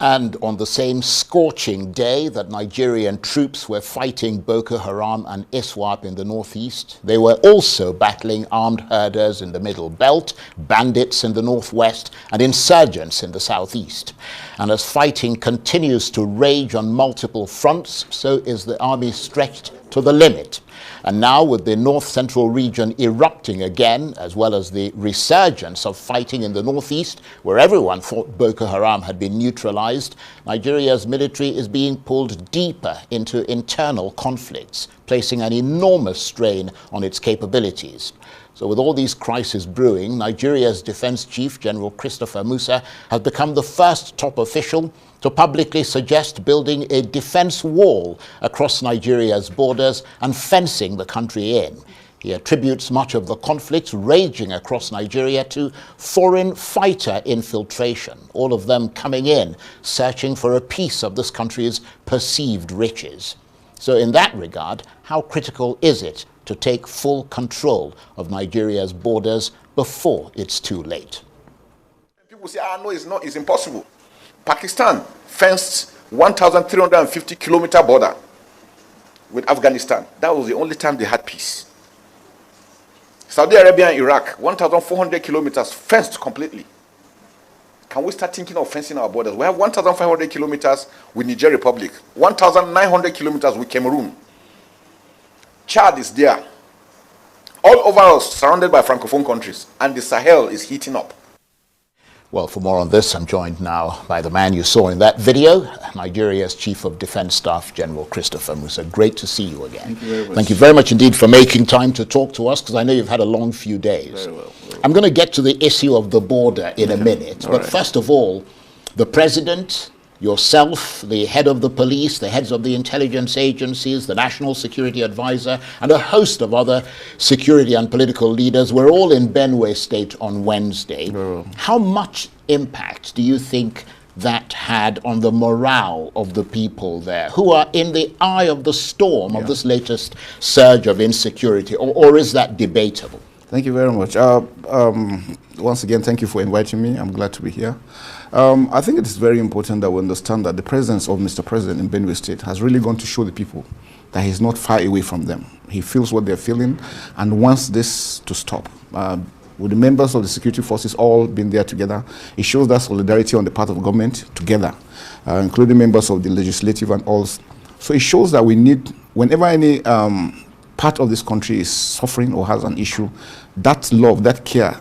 And on the same scorching day that Nigerian troops were fighting Boko Haram and ISWAP in the northeast, they were also battling armed herders in the Middle Belt, bandits in the northwest, and insurgents in the southeast. And as fighting continues to rage on multiple fronts, so is the army stretched to the limit. And now, with the north central region erupting again, as well as the resurgence of fighting in the northeast, where everyone thought Boko Haram had been neutralized, Nigeria's military is being pulled deeper into internal conflicts, placing an enormous strain on its capabilities. So with all these crises brewing, Nigeria's Defense Chief, General Christopher Musa, has become the first top official to publicly suggest building a defense wall across Nigeria's borders and fencing the country in. He attributes much of the conflicts raging across Nigeria to foreign fighter infiltration, all of them coming in, searching for a piece of this country's perceived riches. So in that regard, how critical is it to take full control of Nigeria's borders before it's too late? People say, no, it's impossible. Pakistan fenced 1,350-kilometer border with Afghanistan. That was the only time they had peace. Saudi Arabia and Iraq, 1,400 kilometers fenced completely. Can we start thinking of fencing our borders? We have 1,500 kilometers with Niger Republic, 1,900 kilometers with Cameroon. Chad is there. All over us, surrounded by Francophone countries, and the Sahel is heating up. Well, for more on this, I'm joined now by the man you saw in that video, Nigeria's Chief of Defense Staff, General Christopher Musa. Great to see you again. Thank you very much. Thank you very much indeed for making time to talk to us, because I know you've had a long few days. Very well. I'm going to get to the issue of the border in a minute, but right. First of all, the President, yourself, the head of the police, the heads of the intelligence agencies, the National Security Advisor, and a host of other security and political leaders were all in Benue State on Wednesday. How much impact do you think that had on the morale of the people there, who are in the eye of the storm of this latest surge of insecurity, or is that debatable? Thank you very much. Once again, thank you for inviting me. I'm glad to be here. I think it is very important that we understand that the presence of Mr. President in Benue State has really gone to show the people that he's not far away from them. He feels what they're feeling and wants this to stop. With the members of the security forces all being there together, it shows that solidarity on the part of government together, including members of the legislative and all. So it shows that we need, whenever any part of this country is suffering or has an issue, that love, that care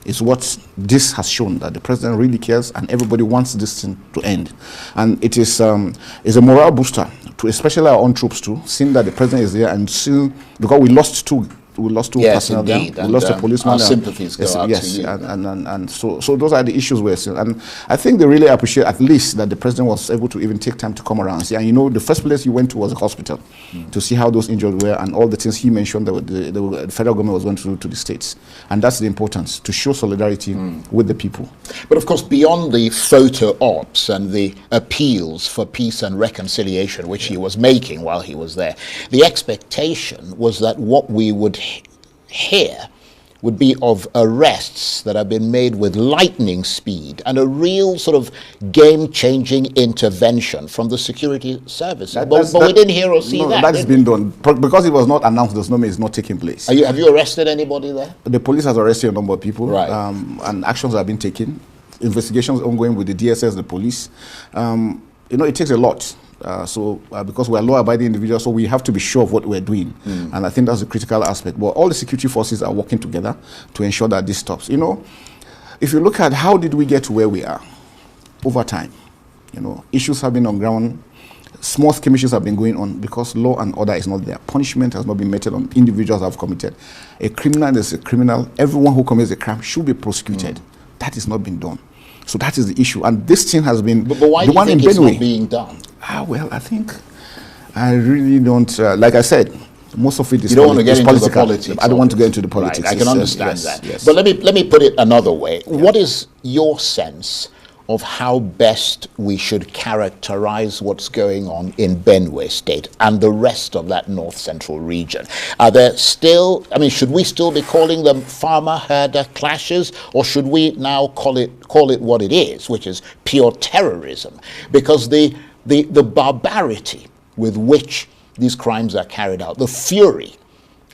is what this has shown, that the president really cares and everybody wants this thing to end. And it is a morale booster to especially our own troops too, seeing that the president is there and seeing, because we lost two personnel there. We lost a policeman. Our sympathies go out yes, to you. And so those are the issues we're seeing. And I think they really appreciate at least that the president was able to even take time to come around and see. And you know, the first place he went to was a hospital to see how those injured were and all the things he mentioned that the federal government was going to do to the states. And that's the importance, to show solidarity with the people. But of course, beyond the photo ops and the appeals for peace and reconciliation, which he was making while he was there, the expectation was that what we would hear would be of arrests that have been made with lightning speed and a real sort of game-changing intervention from the security services. But we didn't hear or see that. That has been done. Because it was not announced, does not mean it's not taking place. Have you arrested anybody there? The police has arrested a number of people, right. And actions have been taken. Investigations ongoing with the DSS, the police. You know, it takes a lot. Because we're law-abiding individuals, so we have to be sure of what we're doing. And I think that's a critical aspect. But all the security forces are working together to ensure that this stops. You know, if you look at how did we get to where we are over time, you know, issues have been on ground, small skirmishes have been going on because law and order is not there. Punishment has not been meted on individuals who have committed. A criminal is a criminal. Everyone who commits a crime should be prosecuted. That has not been done. So that is the issue. And this thing has been... But why do you think it's not being done? Well, I think I really don't... like I said, most of it is... You don't want to get into political. the politics. I don't want to get into the politics. Right, I can understand that. Yes. But let me put it another way. Yeah. What is your sense of how best we should characterize what's going on in Benue State and the rest of that north central region? Are there still, I mean, should we still be calling them farmer-herder clashes, or should we now call it what it is, which is pure terrorism? Because the barbarity with which these crimes are carried out, the fury,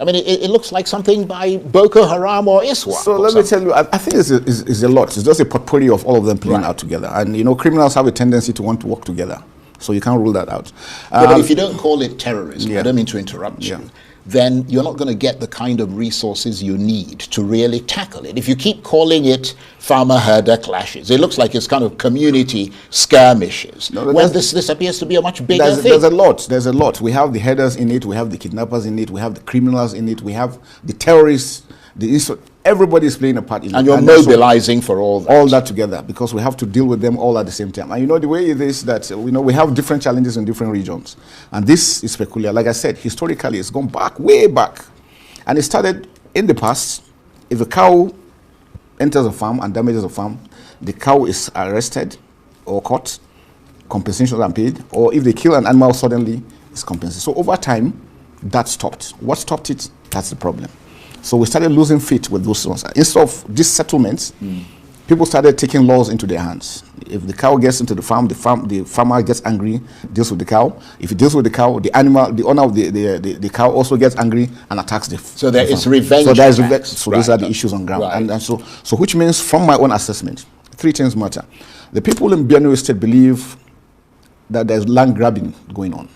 I mean, it looks like something by Boko Haram or ISWAP. So let me tell you, I think it's a lot. It's just a potpourri of all of them playing out together. And, you know, criminals have a tendency to want to work together. So you can't rule that out. But if you don't call it terrorism, I don't mean to interrupt you, then you're not going to get the kind of resources you need to really tackle it. If you keep calling it farmer-herder clashes, it looks like it's kind of community skirmishes. Well, this appears to be a much bigger thing. There's a lot. We have the herders in it, we have the kidnappers in it, we have the criminals in it, we have the terrorists, everybody is playing a part in it. And you're mobilizing for all that. All that together, because we have to deal with them all at the same time. And you know, the way it is that, you know, we have different challenges in different regions. And this is peculiar. Like I said, historically, it's gone back, way back. And it started in the past. If a cow enters a farm and damages a farm, the cow is arrested or caught, compensation are paid, or if they kill an animal suddenly, it's compensated. So over time, that stopped. What stopped it? That's the problem. So we started losing faith with those ones. Instead of these settlements, people started taking laws into their hands. If the cow gets into the farmer gets angry, deals with the cow. If he deals with the cow, the owner of the cow also gets angry and attacks the So there is revenge. So there is revenge. So these are the issues on ground. Right. And so which means, from my own assessment, three things matter. The people in Benue State believe that there's land grabbing going on.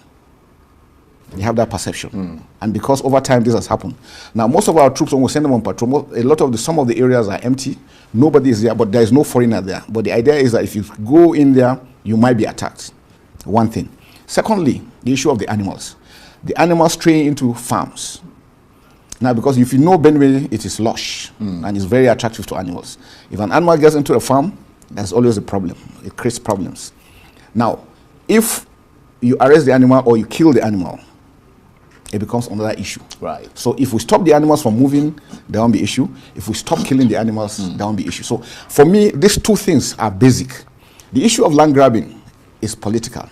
They have that perception. And because over time this has happened. Now, most of our troops, when we send them on patrol, some of the areas are empty. Nobody is there, but there is no foreigner there. But the idea is that if you go in there, you might be attacked. One thing. Secondly, the issue of the animals. The animals stray into farms. Now, because if you know Benue, it is lush and it's very attractive to animals. If an animal gets into a farm, there's always a problem. It creates problems. Now, if you arrest the animal or you kill the animal, it becomes another issue. Right. So if we stop the animals from moving, there won't be issue. If we stop killing the animals, there won't be issue. So for me, these two things are basic. The issue of land grabbing is political.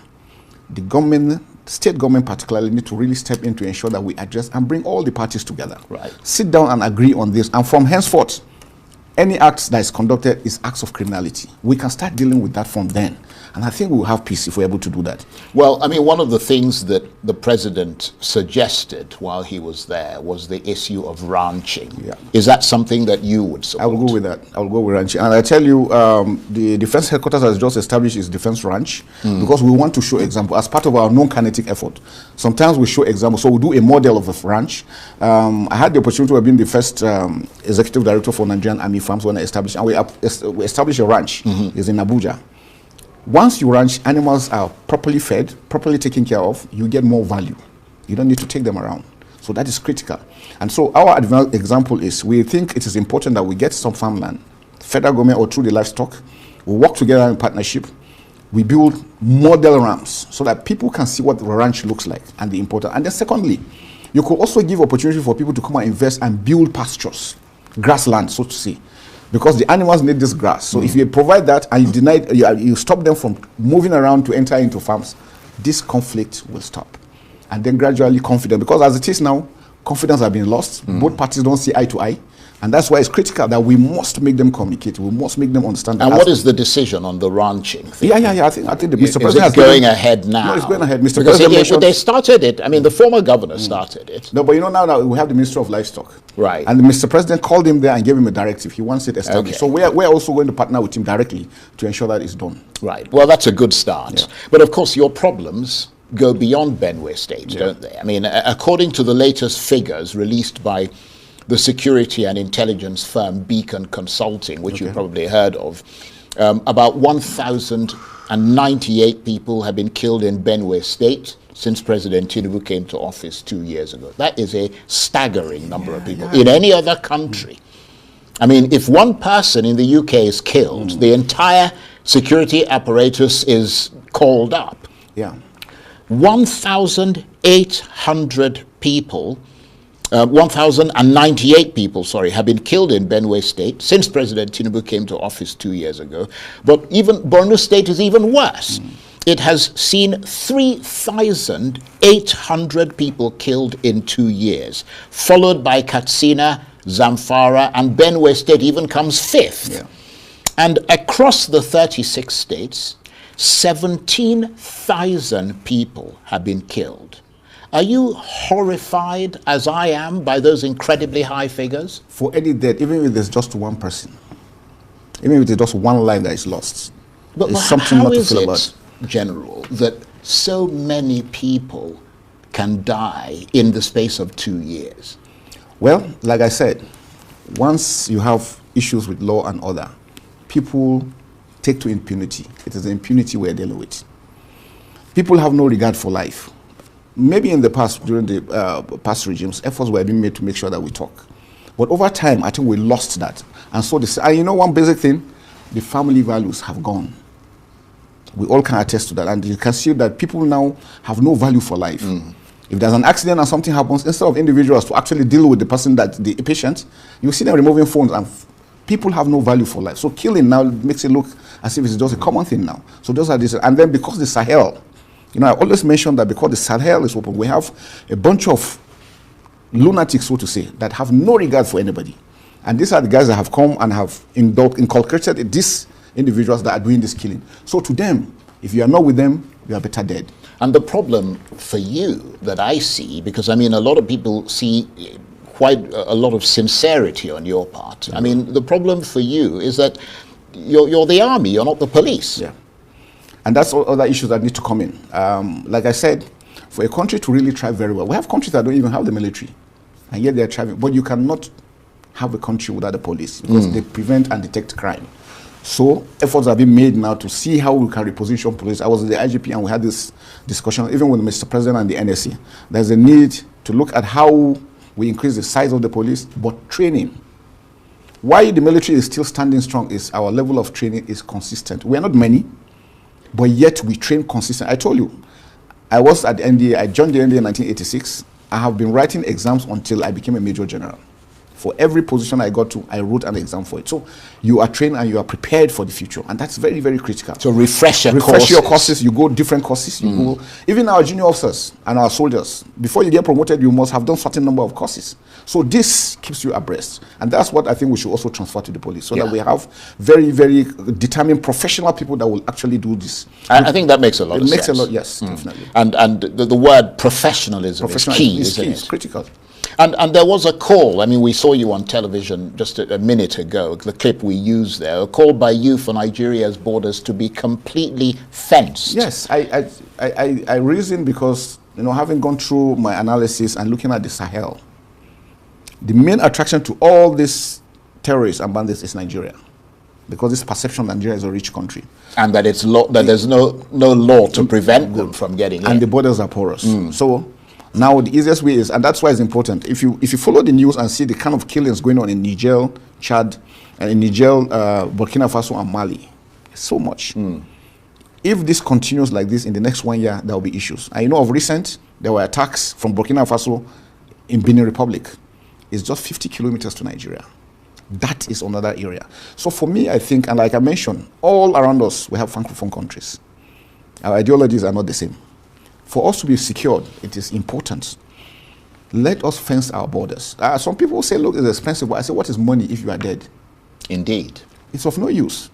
The government, state government particularly, need to really step in to ensure that we address and bring all the parties together. Right. Sit down and agree on this. And from henceforth, any act that is conducted is acts of criminality. We can start dealing with that from then. And I think we'll have peace if we're able to do that. Well, I mean, one of the things that the president suggested while he was there was the issue of ranching. Yeah. Is that something that you would support? I will go with that. I will go with ranching. And I tell you, the defense headquarters has just established its defense ranch because we want to show example as part of our non-kinetic effort. Sometimes we show example. So we do a model of a ranch. I had the opportunity of being the first executive director for Nigerian Army Farms when I established, and we established a ranch. It's in Abuja. Once you ranch, animals are properly fed, properly taken care of, you get more value. You don't need to take them around. So that is critical. And so our example is, we think it is important that we get some farmland, federal government or through the livestock, we work together in partnership, we build model ramps so that people can see what the ranch looks like and the importance. And then secondly, you could also give opportunity for people to come and invest and build pastures, grassland, so to say. Because the animals need this grass. So if you provide that and you stop them from moving around to enter into farms, this conflict will stop. And then gradually confidence, because as it is now, confidence has been lost. Both parties don't see eye to eye. And that's why it's critical that we must make them communicate. We must make them understand. And what is the decision on the ranching thing? Yeah. I think the Mr. President is going ahead now. No, it's going ahead. Mr. Because President they started it. I mean, the former governor started it. No, but you know now we have the Minister of Livestock. Right. And the Mr. President called him there and gave him a directive. He wants it established. So we're also going to partner with him directly to ensure that it's done. Right. Well, that's a good start. Yeah. But of course, your problems go beyond Benue State, don't they? I mean, according to the latest figures released by the security and intelligence firm Beacon Consulting, which you've probably heard of, about 1,098 people have been killed in Benue State since President TINUBU came to office 2 years ago. That is a staggering number of people. In any other country, I mean, if one person in the UK is killed, the entire security apparatus is called up. Yeah. 1,800 people 1,098 people, have been killed in Benue State since President Tinubu came to office 2 years ago. But even Borno State is even worse. It has seen 3,800 people killed in 2 years, followed by Katsina, Zamfara, and Benue State even comes fifth. Yeah. And across the 36 states, 17,000 people have been killed. Are you horrified, as I am, by those incredibly high figures? For any death, even if there's just one person, even if there's just one life that is lost, But it's something how not to is feel it, about. General, that so many people can die in the space of 2 years? Well, like I said, once you have issues with law and order, people take to impunity. It is the impunity we're dealing with. People have no regard for life. Maybe in the past, during the past regimes, efforts were being made to make sure that we talk. But over time, I think we lost that. And so, and you know one basic thing? The family values have gone. We all can attest to that. And you can see that people now have no value for life. If there's an accident and something happens, instead of individuals to actually deal with the person, the patient, you see them removing phones, and people have no value for life. So killing now makes it look as if it's just a common thing now. So those are this. And then because the Sahel, I always mention that because the Sahel is open, we have a bunch of lunatics, so to say, that have no regard for anybody. And these are the guys that have come and have inculcated these individuals that are doing this killing. So to them, if you are not with them, you are better dead. And the problem for you that I see, because a lot of people see quite a lot of sincerity on your part. The problem for you is that you're the army, you're not the police. Yeah. And that's all other issues that need to come in. Like I said, for a country to really thrive very well, we have countries that don't even have the military, and yet they're thriving. But you cannot have a country without the police, because they prevent and detect crime. So efforts have been made now to see how we can reposition police. I was at the IGP and we had this discussion, even with Mr. President and the NSC. There's a need to look at how we increase the size of the police, but training. Why the military is still standing strong is our level of training is consistent. We are not many, but yet we train consistently. I told you, I was at the NDA, I joined the NDA in 1986. I have been writing exams until I became a Major General. For every position I got to, I wrote an exam for it. So you are trained and you are prepared for the future. And that's very, very critical. So refresh your courses. You go different courses. You go, even our junior officers and our soldiers, before you get promoted, you must have done certain number of courses. So this keeps you abreast. And that's what I think we should also transfer to the police, so that we have very, very determined professional people that will actually do this. I think that makes a lot of sense. It makes a lot, yes, definitely. And the word professionalism is key, isn't it? It's critical. And there was a call, we saw you on television just a minute ago, the clip we used there, a call by you for Nigeria's borders to be completely fenced. Yes, I reason because, having gone through my analysis and looking at the Sahel, the main attraction to all these terrorists and bandits is Nigeria. Because this perception Nigeria is a rich country. And that that there's no law to prevent them from getting in. And the borders are porous. So now the easiest way is, and that's why it's important, if you follow the news and see the kind of killings going on in Niger, Chad, and in Niger, Burkina Faso and Mali, so much. If this continues like this in the next 1 year, there will be issues. I know of recent, there were attacks from Burkina Faso in Benin Republic. It's just 50 kilometers to Nigeria. That is another area. So for me, I think, and like I mentioned, all around us, we have Francophone countries. Our ideologies are not the same. For us to be secured, it is important. Let us fence our borders. Some people say, look, it's expensive. But I say, what is money if you are dead? Indeed. It's of no use.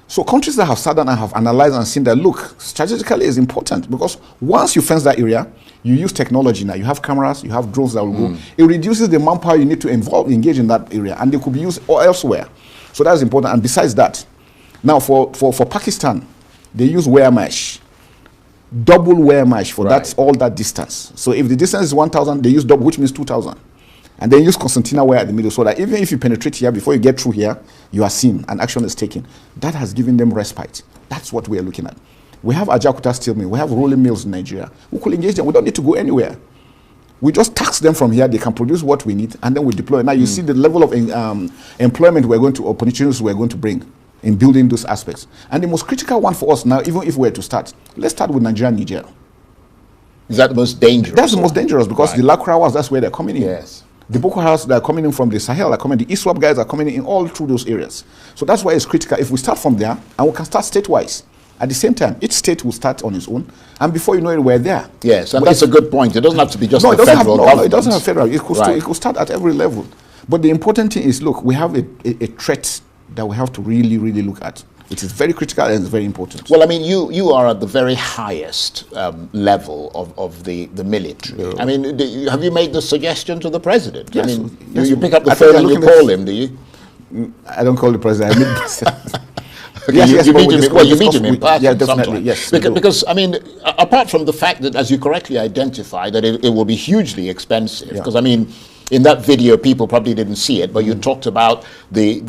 So countries that have sat down and have analyzed and seen that, look, strategically is important, because once you fence that area, you use technology now. You have cameras, you have drones that will go. It reduces the manpower you need to engage in that area, and they could be used elsewhere. So that's important. And besides that, now for Pakistan, they use wire mesh. Double wire mesh for all that distance. So if the distance is 1,000, they use double, which means 2,000. And then use concertina wire at the middle, so that even if you penetrate here, before you get through here, you are seen and action is taken. That has given them respite. That's what we are looking at. We have Ajakuta steel mill. We have rolling mills in Nigeria. We could engage them. We don't need to go anywhere. We just tax them from here. They can produce what we need, and then we deploy. Now you see the level of employment opportunities we're going to bring in building those aspects. And the most critical one for us now, even if we were to start, let's start with Nigeria and Niger. Is that the most dangerous? That's the most dangerous because Right. the Lakrawas, that's where they're coming in. Yes. The Boko Haram, they're coming in from the Sahel, are coming, the ISWAP guys are coming in all through those areas. So that's why it's critical. If we start from there, and we can start state-wise, at the same time, each state will start on its own, and before you know it, we're there. Yes, and But that's a good point. It doesn't have to be just no, the it doesn't federal have, government. it doesn't have federal. It could, Right. it could start at every level. But the important thing is, look, we have a threat that we have to really, really look at. It is very critical and it's very important. Well, I mean, you are at the very highest level of the military. Yeah. I mean, have you made the suggestion to the president? Yes, I mean, yes. you pick up the I think phone and they're you looking call at- him, do you? I don't call the president. I meet Okay, Yes, you, yes, you but meet we him, discuss- well, you discuss meet him in with- person yeah, definitely, sometimes. yes, we do. Because, I mean, apart from the fact that, as you correctly identify, that it will be hugely expensive. Yeah. Because, I mean, in that video, people probably didn't see it, but you talked about the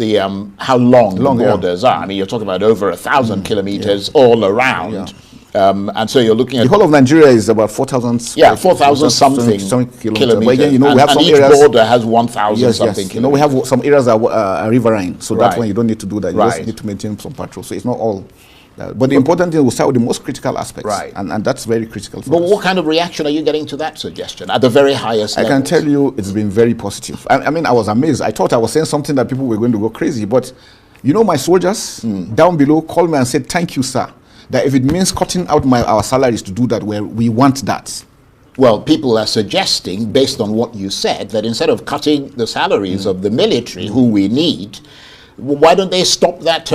how long the yeah. borders are. I mean, you're talking about over 1,000 kilometers all around. Yeah. And so you're looking at the whole of Nigeria is about 4,000. yeah, 4,000 something kilometers. But again, you know, and, we have and some each areas. border has 1,000 Yes, something yes. You know, we kilometers. have some areas that are riverine, so Right. that's when you don't need to do that. You Right. just need to maintain some patrol. So it's not all. But the important thing, we'll start with the most critical aspects. Right. And that's very critical for But us. what kind of reaction are you getting to that suggestion at the very highest I level? can tell you it's been very positive. I mean, I was amazed. I thought I was saying something that people were going to go crazy. But, you know, my soldiers down below called me and said, thank you, sir. That if it means cutting out our salaries to do that, we want that. Well, people are suggesting, based on what you said, that instead of cutting the salaries of the military, who we need, why don't they stop that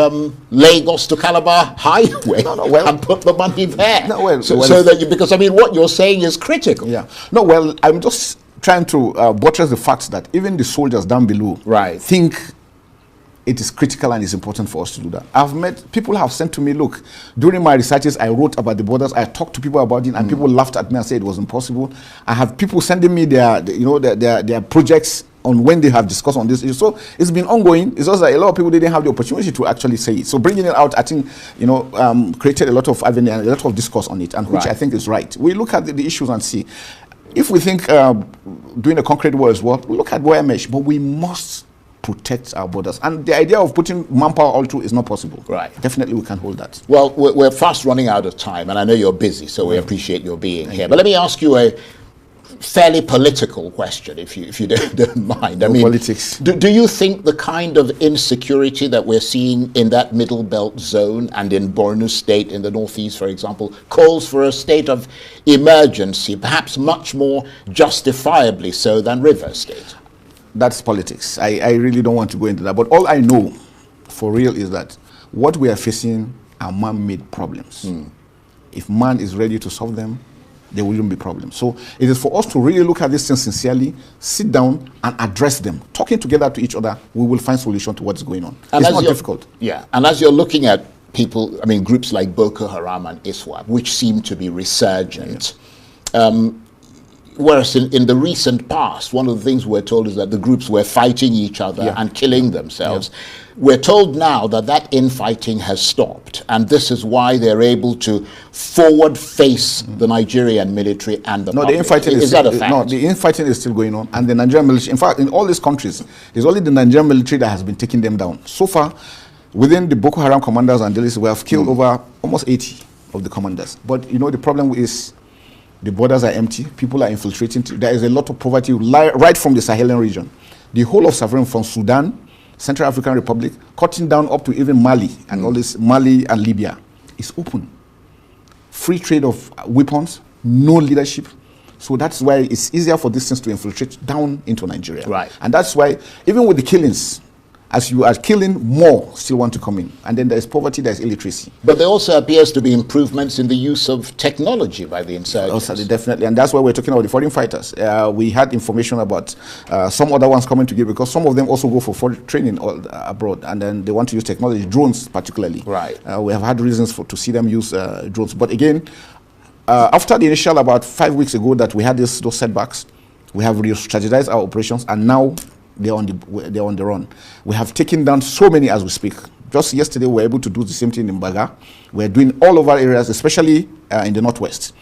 Lagos to Calabar highway and put the money there? So that because I mean, what you're saying is critical. Yeah. No, well, I'm just trying to buttress the fact that even the soldiers down below think it is critical and it's important for us to do that. I've met people have sent to me, look, during my researches, I wrote about the borders. I talked to people about it, and people laughed at me and said it was impossible. I have people sending me their projects on when they have discussed on this issue. So it's been ongoing. It's just that a lot of people didn't have the opportunity to actually say it. So bringing it out, I think, created a lot of avenue and a lot of discourse on it, and which I think is right. We look at the issues and see. If we think doing a concrete wall as well, we look at wire mesh, but we must protect our borders. And the idea of putting manpower all through is not possible. Right. Definitely we can hold that. Well, we're fast running out of time, and I know you're busy, so we appreciate your being here. But let me ask you a fairly political question, if you don't mind. I mean, politics. Do you think the kind of insecurity that we're seeing in that middle belt zone and in Borno State in the northeast, for example, calls for a state of emergency, perhaps much more justifiably so than River State? That's politics. I really don't want to go into that. But all I know for real is that what we are facing are man-made problems. If man is ready to solve them, there wouldn't be problems. So it is for us to really look at these things sincerely, sit down and address them. Talking together to each other, we will find solution to what's going on. And it's not difficult. Yeah, and as you're looking at people, I mean, groups like Boko Haram and ISWAP, which seem to be resurgent, whereas in the recent past, one of the things we're told is that the groups were fighting each other and killing themselves. We're told now that that infighting has stopped, and this is why they're able to forward face the Nigerian military and the public. The infighting is that a fact? No, the infighting is still going on, and the Nigerian military, in fact, in all these countries, it's only the Nigerian military that has been taking them down. So far, within the Boko Haram commanders and the list, we have killed over almost 80 of the commanders. But you know, the problem is the borders are empty, people are infiltrating. There is a lot of poverty right from the Sahelian region. The whole of Sahel, from Sudan, Central African Republic, cutting down up to even Mali and all this, Mali and Libya, is open. Free trade of weapons, no leadership. So that's why it's easier for these things to infiltrate down into Nigeria. Right. And that's why, even with the killings, as you are killing, more still want to come in. And then there's poverty, there's illiteracy. But there also appears to be improvements in the use of technology by the insurgents. Also, definitely, and that's why we're talking about the foreign fighters. We had information about some other ones coming together, because some of them also go for foreign training abroad, and then they want to use technology, drones particularly. Right. We have had reasons to see them use drones. But again, after the initial about 5 weeks ago that we had those setbacks, we have re-strategized our operations, and now they're on the run. We have taken down so many as we speak. Just yesterday, we were able to do the same thing in Baga. We're doing all over areas, especially in the northwest.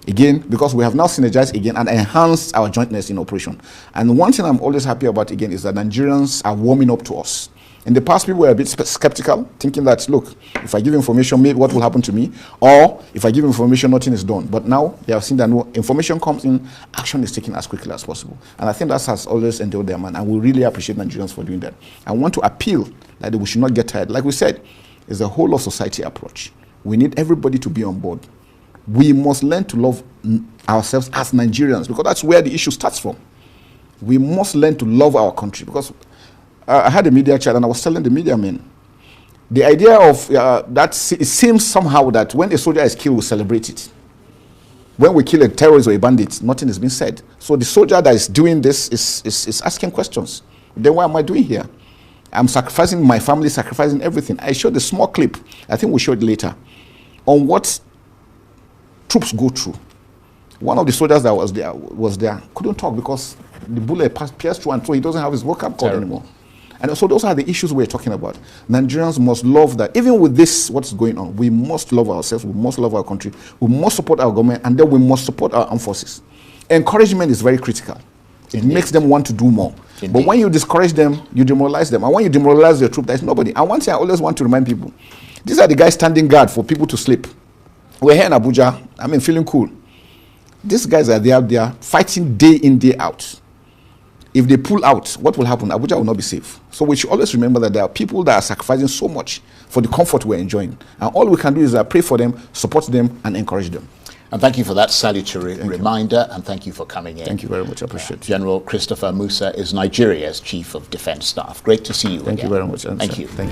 Again, because we have now synergized again and enhanced our jointness in operation. And one thing I'm always happy about again is that Nigerians are warming up to us. In the past, people were a bit skeptical, thinking that, look, if I give information, maybe what will happen to me? Or if I give information, nothing is done. But now they have seen that no, information comes in, action is taken as quickly as possible. And I think that has always endured their man. And we really appreciate Nigerians for doing that. I want to appeal that we should not get tired. Like we said, it's a whole of society approach. We need everybody to be on board. We must learn to love ourselves as Nigerians, because that's where the issue starts from. We must learn to love our country, because I had a media chat and I was telling the media men, the idea of that it seems somehow that when a soldier is killed, we celebrate it. When we kill a terrorist or a bandit, nothing is being said. So the soldier that is doing this is asking questions. Then what am I doing here? I'm sacrificing my family, sacrificing everything. I showed a small clip, I think we'll show it later, on what troops go through. One of the soldiers that was there couldn't talk because the bullet pierced through, and so he doesn't have his vocal cord anymore. And so those are the issues we're talking about. Nigerians must love that. Even with this, what's going on, we must love ourselves, we must love our country, we must support our government, and then we must support our armed forces. Encouragement is very critical. It makes them want to do more. Indeed. But when you discourage them, you demoralize them. And when you demoralize your troop, there's nobody. And one thing I always want to remind people, these are the guys standing guard for people to sleep. We're here in Abuja, feeling cool. These guys are there fighting day in, day out. If they pull out, what will happen? Abuja will not be safe. So we should always remember that there are people that are sacrificing so much for the comfort we're enjoying. And all we can do is pray for them, support them, and encourage them. And thank you for that salutary reminder, and thank you for coming in. Thank you very much. I appreciate it. General Christopher Musa is Nigeria's Chief of Defense Staff. Great to see you again. Thank you very much. Thank you. Thank you.